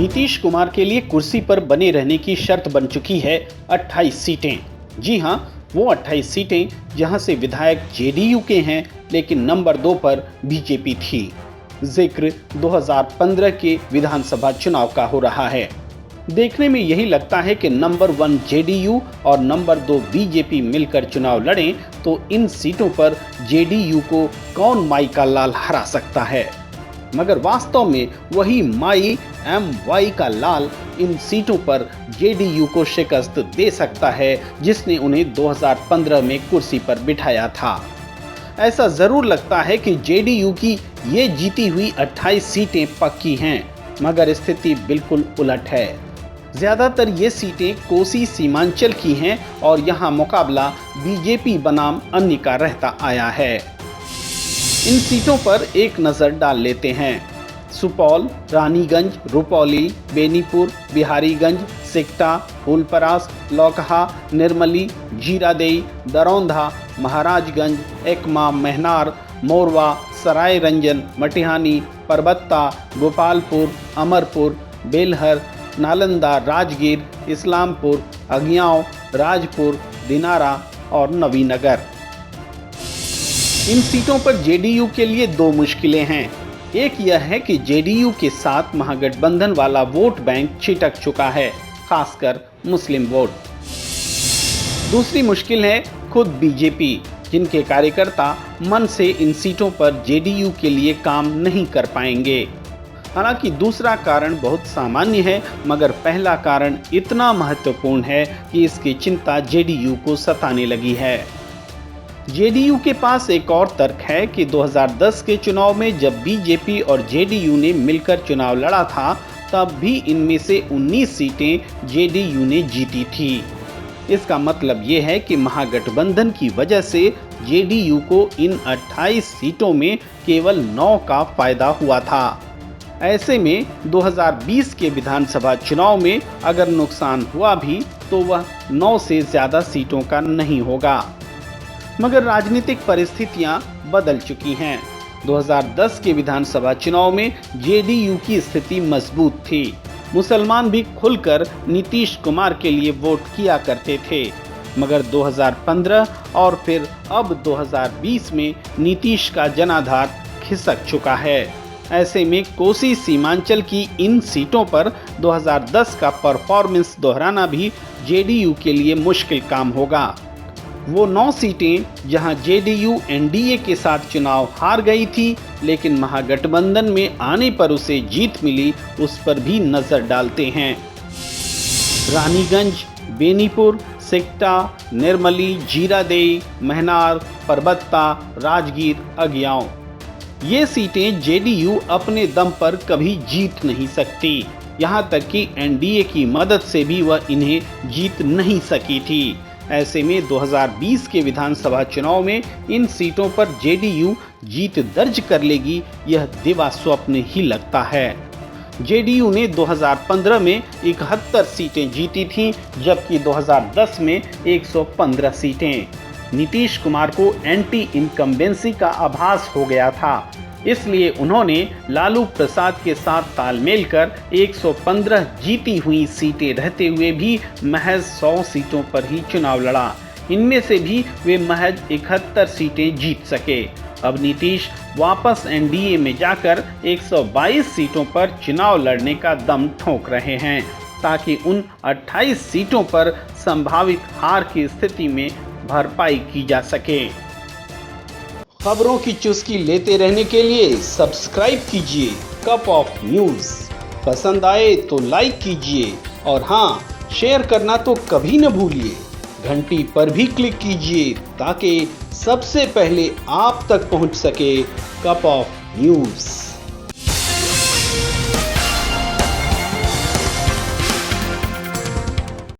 नीतीश कुमार के लिए कुर्सी पर बने रहने की शर्त बन चुकी है 28 सीटें। जी हां, वो 28 सीटें जहां से विधायक जेडीयू के हैं, लेकिन नंबर 2 पर बीजेपी थी। जिक्र 2015 के विधानसभा चुनाव का हो रहा है। देखने में यही लगता है कि नंबर 1 जेडीयू और नंबर 2 बीजेपी मिलकर चुनाव लड़ें तो इन सीटों पर जेडीयू को कौन माई का लाल हरा सकता है। मगर वास्तव में वही माई MY का लाल इन सीटों पर जेडीयू को शिकस्त दे सकता है, जिसने उन्हें 2015 में कुर्सी पर बिठाया था। ऐसा जरूर लगता है कि जेडीयू की ये जीती हुई 28 सीटें पक्की हैं, मगर स्थिति बिल्कुल उलट है। ज्यादातर ये सीटें कोसी सीमांचल की हैं और यहाँ मुकाबला बीजेपी बनाम अन्य का रहता आया है। इन सीटों पर एक नजर डाल लेते हैं। सुपौल, रानीगंज, रुपौली, बेनीपुर, बिहारीगंज, सिकटा, फूलपरास, लौकहा, निर्मली, जीरादेई, दरौंधा, महाराजगंज, एकमा, महनार, मोरवा, सराय रंजन, मटिहानी, परबत्ता, गोपालपुर, अमरपुर, बेलहर, नालंदा, राजगीर, इस्लामपुर, अगियाव, राजपुर, दिनारा और नवीनगर। इन सीटों पर जेडीयू के लिए 2 मुश्किलें हैं। एक यह है कि जेडीयू के साथ महागठबंधन वाला वोट बैंक छिटक चुका है, खासकर मुस्लिम वोट। दूसरी मुश्किल है खुद बीजेपी, जिनके कार्यकर्ता मन से इन सीटों पर जेडीयू के लिए काम नहीं कर पाएंगे। हालांकि दूसरा कारण बहुत सामान्य है, मगर पहला कारण इतना महत्वपूर्ण है कि इसकी चिंता जेडीयू को सताने लगी है। जेडीयू के पास एक और तर्क है कि 2010 के चुनाव में जब बीजेपी और जेडीयू ने मिलकर चुनाव लड़ा था, तब भी इनमें से 19 सीटें जेडीयू ने जीती थी। इसका मतलब ये है कि महागठबंधन की वजह से जेडीयू को इन 28 सीटों में केवल 9 का फायदा हुआ था। ऐसे में 2020 के विधानसभा चुनाव में अगर नुकसान हुआ भी तो वह 9 से ज्यादा सीटों का नहीं होगा। मगर राजनीतिक परिस्थितियां बदल चुकी हैं। 2010 के विधानसभा चुनाव में जेडीयू की स्थिति मजबूत थी। मुसलमान भी खुलकर नीतीश कुमार के लिए वोट किया करते थे। मगर 2015 और फिर अब 2020 में नीतीश का जनाधार खिसक चुका है। ऐसे में कोसी सीमांचल की इन सीटों पर 2010 का परफॉर्मेंस दोहराना भी जेडीयू के लिए मुश्किल काम होगा। वो 9 सीटें जहां जेडीयू एनडीए के साथ चुनाव हार गई थी, लेकिन महागठबंधन में आने पर उसे जीत मिली, उस पर भी नजर डालते हैं। रानीगंज, बेनीपुर, सिकटा, निर्मली, जीरादेई, महनार, परबत्ता, राजगीर, अगियाव। ये सीटें जेडीयू अपने दम पर कभी जीत नहीं सकती। यहाँ तक कि एनडीए की मदद से भी वह इन्हें जीत नहीं सकी थी। ऐसे में 2020 के विधानसभा चुनाव में इन सीटों पर जेडीयू जीत दर्ज कर लेगी, यह दिवा स्वप्न ही लगता है। जेडीयू ने 2015 में 71 सीटें जीती थीं, जबकि 2010 में 115 सीटें। नीतीश कुमार को एंटी इनकम्बेंसी का आभास हो गया था, इसलिए उन्होंने लालू प्रसाद के साथ तालमेल कर 115 जीती हुई सीटें रहते हुए भी महज 100 सीटों पर ही चुनाव लड़ा। इनमें से भी वे महज 71 सीटें जीत सके। अब नीतीश वापस एनडीए में जाकर 122 सीटों पर चुनाव लड़ने का दम ठोक रहे हैं, ताकि उन 28 सीटों पर संभावित हार की स्थिति में भरपाई की जा सके। खबरों की चुस्की लेते रहने के लिए सब्सक्राइब कीजिए कप ऑफ न्यूज़। पसंद आए तो लाइक कीजिए और हाँ, शेयर करना तो कभी न भूलिए। घंटी पर भी क्लिक कीजिए ताकि सबसे पहले आप तक पहुंच सके कप ऑफ न्यूज़।